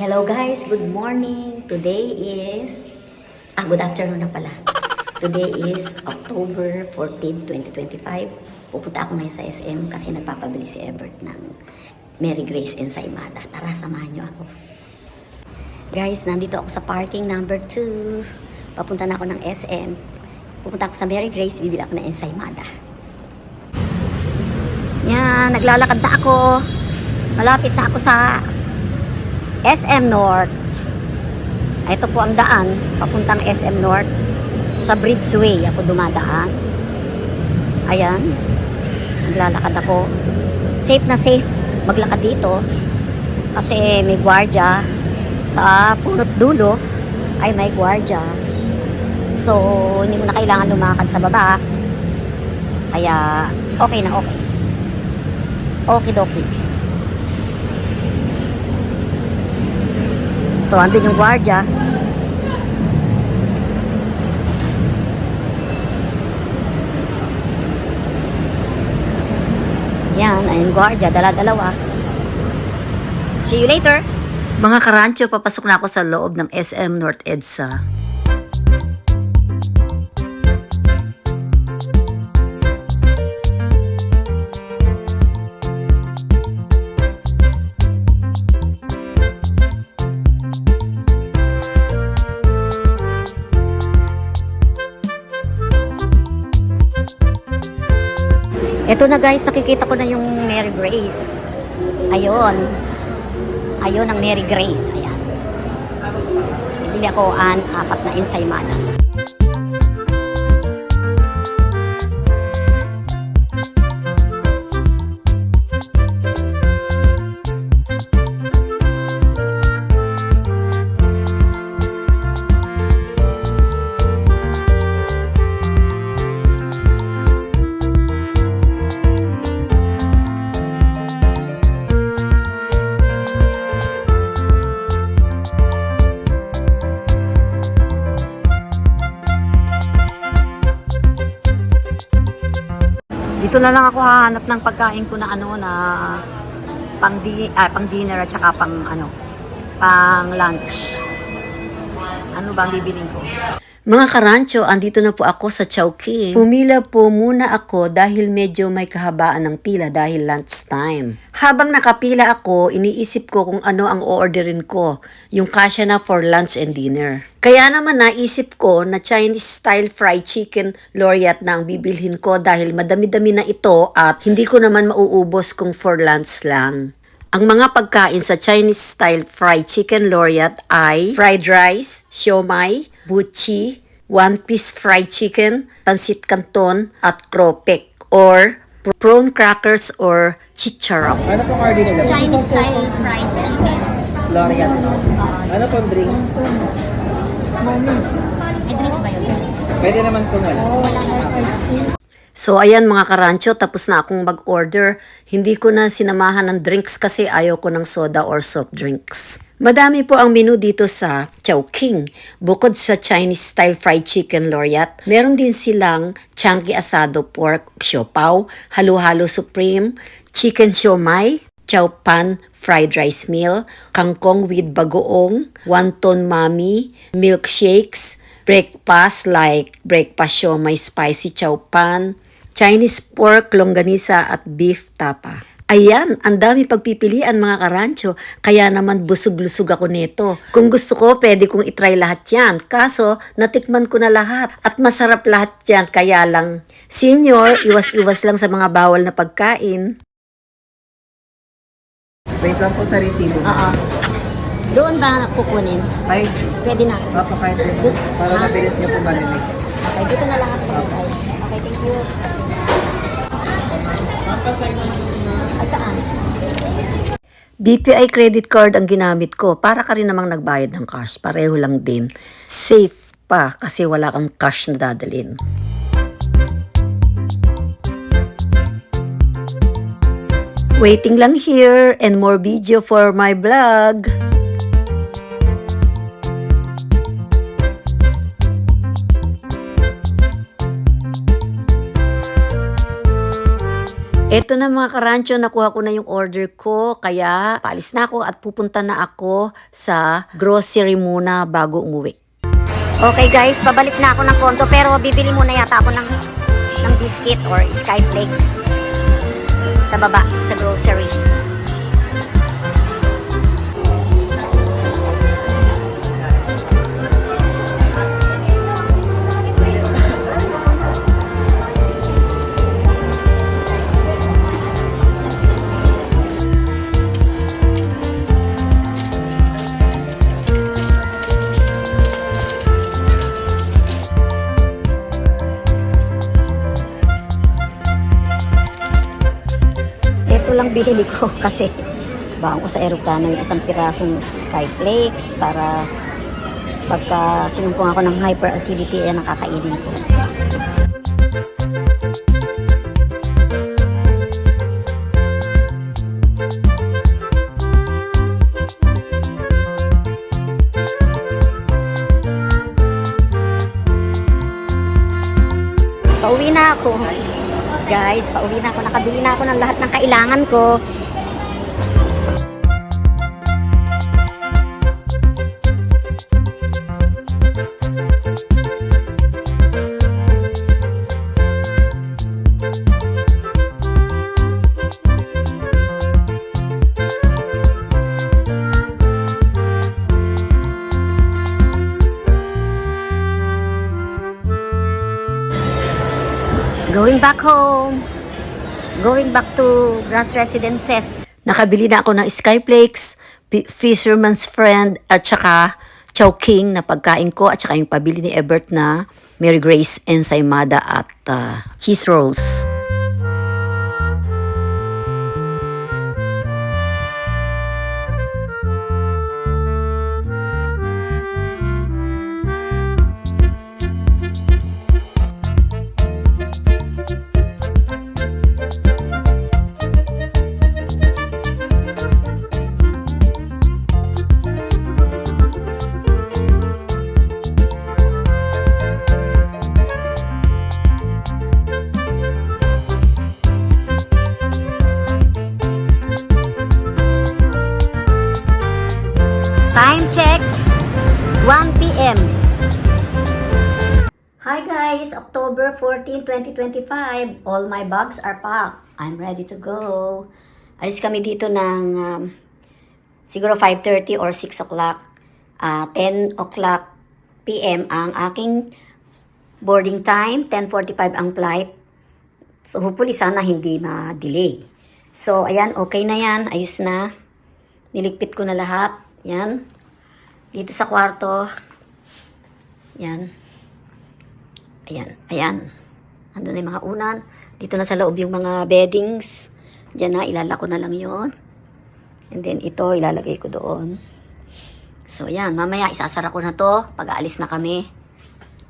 Hello guys, good morning. Today is, good afternoon na pala. Today is October 14, 2025. Pupunta ako ngayon sa SM kasi nagpapabili si Ebert ng Mary Grace Ensaymada. Tara, samahan niyo ako. Guys, nandito ako sa parking number 2. Papunta na ako ng SM. Pupunta ako sa Mary Grace, bibili ako ng Ensaymada. Yan, naglalakad na ako. Malapit na ako sa SM North. Ito po ang daan papuntang SM North. Sa Bridgeway ako dumadaan. Ayan. Naglalakad ako. Safe na safe maglakad dito. Kasi may gwardiya. Sa punot dulo ay may gwardiya. So, hindi mo na kailangan lumakad sa baba. Kaya, okay na okay. Okidoki. So, andun yung gwardiya. Yan, ayun gwardiya, dala-dalawa. See you later! Mga karancho, papasok na ako sa loob ng SM North EDSA. Ito na guys, nakikita ko na yung Mary Grace. Ayun. Ayun ang Mary Grace. Ayan. Bibili ako apat na ensaymada. Dito na lang ako hahanap ng pagkain ko na pang dinner at saka pang lunch. Ano bang bibiling ko? Mga karancho, andito na po ako sa Chowking. Pumila po muna ako dahil medyo may kahabaan ng pila dahil lunch time. Habang nakapila ako, iniisip ko kung ano ang o-orderin ko, yung kasya na for lunch and dinner. Kaya naman naisip ko na Chinese style fried chicken laureate na ang bibilhin ko dahil madami-dami na ito at hindi ko naman mauubos kung for lunch lang. Ang mga pagkain sa Chinese style fried chicken laureate ay fried rice, siomai, buchi, one-piece fried chicken, pansit canton, at kropek or prawn crackers or chicharron. Ano pong order nila? Chinese style fried chicken. Laureate. Ano pong drink? May drinks ba yun? Pwede naman po wala. So, ayan mga karancho, tapos na akong mag-order. Hindi ko na sinamahan ng drinks kasi ayaw ko ng soda or soft drinks. Madami po ang menu dito sa Chowking. Bukod sa Chinese style fried chicken laureate, meron din silang chunky asado pork siopaw, halo-halo supreme, chicken siomai, chow pan fried rice meal, kangkong with bagoong, wonton mami, milkshakes, breakfast like breakfast siomai spicy chow pan, Chinese pork longganisa at beef tapa. Ayan, ang dami pagpipilian mga karancho, kaya naman busog-lusog ako nito. Kung gusto ko, pwede kong itry lahat yan. Kaso, natikman ko na lahat at masarap lahat yan. Kaya lang, senior, iwas-iwas lang sa mga bawal na pagkain. Wait lang po sa resibo. Oo. Doon ba kukunin? Ay, Pwede na. baka kahit din. Para mabilis niyo po marinig. Okay, dito na lang ako. Okay, thank you. Ay, saan? BPI credit card ang ginamit ko. Para ka rin namang nagbayad ng cash. Pareho lang din. Safe pa kasi wala kang cash na dadalhin. Waiting lang here and more video for my vlog. Eto na mga karancho, nakuha ko na yung order ko, kaya paalis na ako at pupunta na ako sa grocery muna bago umuwi. Okay guys, pabalik na ako ng kondo pero bibili muna yata ako ng biscuit or skyflakes sa baba, sa grocery. Ito lang binili ko kasi baon ko sa aeroplano yung isang pirasong skyflakes para pagka sinumpong ako ng hyperacidity ay nakakainin ko. Pauwi na ako. Guys, pauwi na ako. Nakabili na ako ng lahat ng kailangan ko. Going back home. Going back to Grass Residences. Nakabili na ako ng skyflakes, Fisherman's Friend, at saka Chowking na pagkain ko, at saka yung pabili ni Ebert na Mary Grace ensaymada at cheese rolls. Time check, 1 p.m. Hi guys, October 14, 2025. All my bags are packed. I'm ready to go. Alis kami dito ng siguro 5:30 or 6 o'clock. 10 o'clock p.m. ang aking boarding time. 10:45 ang flight. So hopefully sana hindi ma-delay. So ayan, okay na yan. Ayos na. Niligpit ko na lahat. Yan. Dito sa kwarto. Yan. Ayan. Ayan. Andun na yung mga unan. Dito na sa loob yung mga beddings. Diyan na. Ilalako na lang yon. And then ito, ilalagay ko doon. So, yan. Mamaya, isasara ko na to. Pag aalis na kami.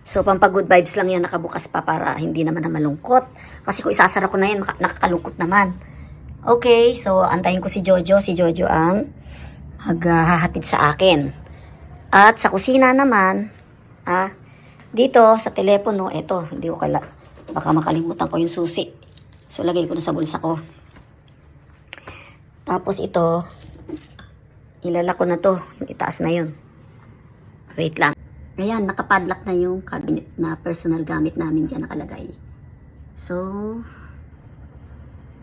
So, pampag-good vibes lang yan. Nakabukas pa para hindi naman na malungkot. Kasi kung isasara ko na yan, nakakalungkot naman. Okay. So, antayin ko si Jojo. Si Jojo ang maghahatid sa akin. At sa kusina naman, dito sa telepono, eto, hindi ko baka makalimutan ko yung susi. So, lagay ko na sa bulsa ko. Tapos ito, ilalako na to, yung itaas na yun. Wait lang. Ayan, nakapadlock na yung cabinet na personal gamit namin dyan nakalagay. So,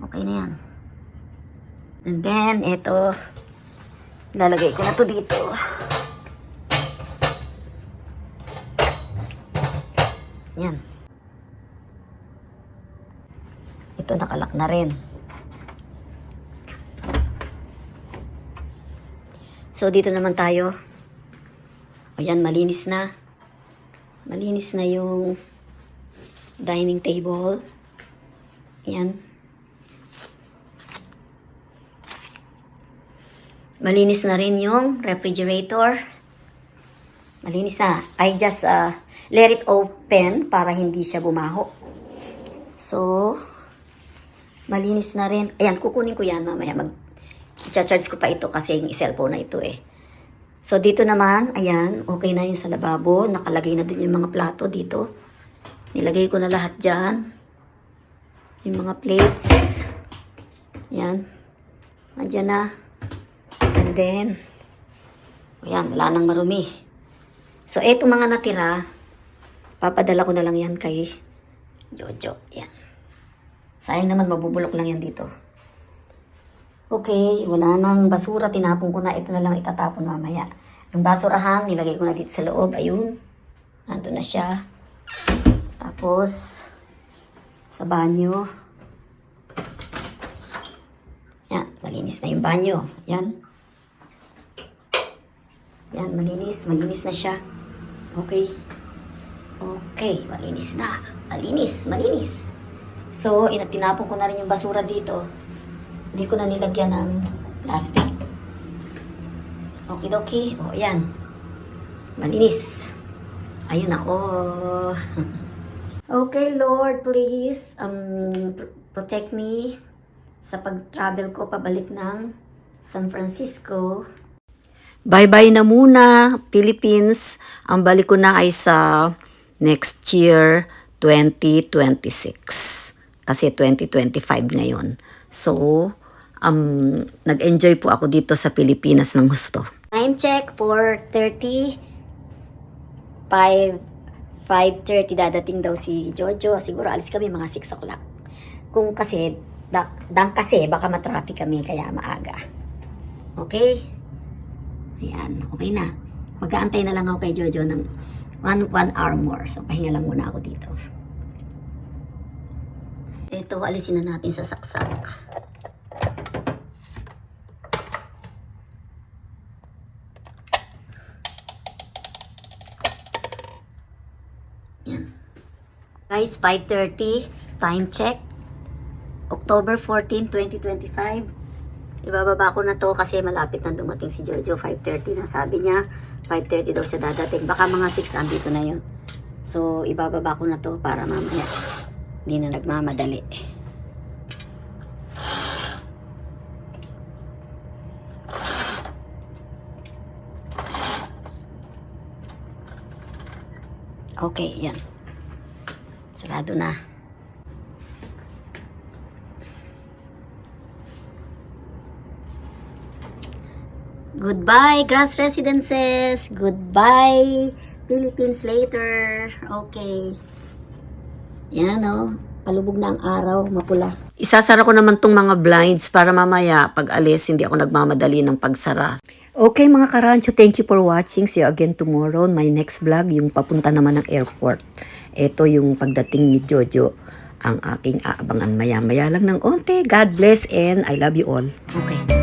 okay na yan. And then, eto, lalagay ko na to dito. Yan. Ito nakalak na rin. So, dito naman tayo. Ayan, malinis na. Malinis na yung dining table. Ayan. Malinis na rin yung refrigerator. Malinis na. I just let it open para hindi siya bumaho. So, malinis na rin. Ayan, kukunin ko yan mamaya. I-charge ko pa ito kasi yung cellphone na ito eh. So, dito naman, ayan, okay na yung sa lababo. Nakalagay na din yung mga plato dito. Nilagay ko na lahat dyan. Yung mga plates. Yan. Andiyan na. And then, ayan, wala nang marumi. So, eto mga natira, papadala ko na lang yan kay Jojo. Yan. Sayang naman, mabubulok lang yan dito. Okay, wala nang basura. Tinapon ko na. Ito na lang itatapon mamaya. Yung basurahan, nilagay ko na dito sa loob. Ayun. Nandun na siya. Tapos, sa banyo. Yan, malinis na yung banyo. Yan. Yan, malinis. Malinis na siya. Okay. Okay, malinis na. Malinis. So, tinapon ko na rin yung basura dito. Hindi ko na nilagyan ng plastic. Okidoki. O, yan. Malinis. Ayun ako. Okay, Lord, please, protect me sa pag-travel ko pabalik ng San Francisco. Bye-bye na muna, Philippines. Ang balik ko na ay sa next year, 2026. Kasi 2025 na yun. So, nag-enjoy po ako dito sa Pilipinas ng gusto. Time check, 4:30. 5:30 dadating daw si Jojo. Siguro alis kami mga 6 o'clock. Kung kasi, kasi baka matraffic kami kaya maaga. Okay? Ayan, okay na. Mag-aantay na lang ako kay Jojo ng 1 hour more. So, pahinga lang muna ako dito. Ito, alisin na natin sa saksak. Yan. Guys, 5:30. Time check. October 14, 2025. Ibababa ko na to kasi malapit na dumating si Jojo. 5:30 na sabi niya. 5:30 daw siya dadating. Baka mga 6 andito na yun. So, ibababa ko na to para mamaya hindi na nagmamadali. Okay, yan. Sarado na. Goodbye, Grass Residences. Goodbye, Philippines later. Okay. Yan o. Palubog na ang araw, mapula. Isasara ko naman tong mga blinds para mamaya pag alis hindi ako nagmamadali ng pagsara. Okay mga karancho, thank you for watching. See you again tomorrow. My next vlog, yung papunta naman ng airport. Ito yung pagdating ni Jojo. Ang aking aabangan maya-maya lang ng onte. God bless and I love you all. Okay.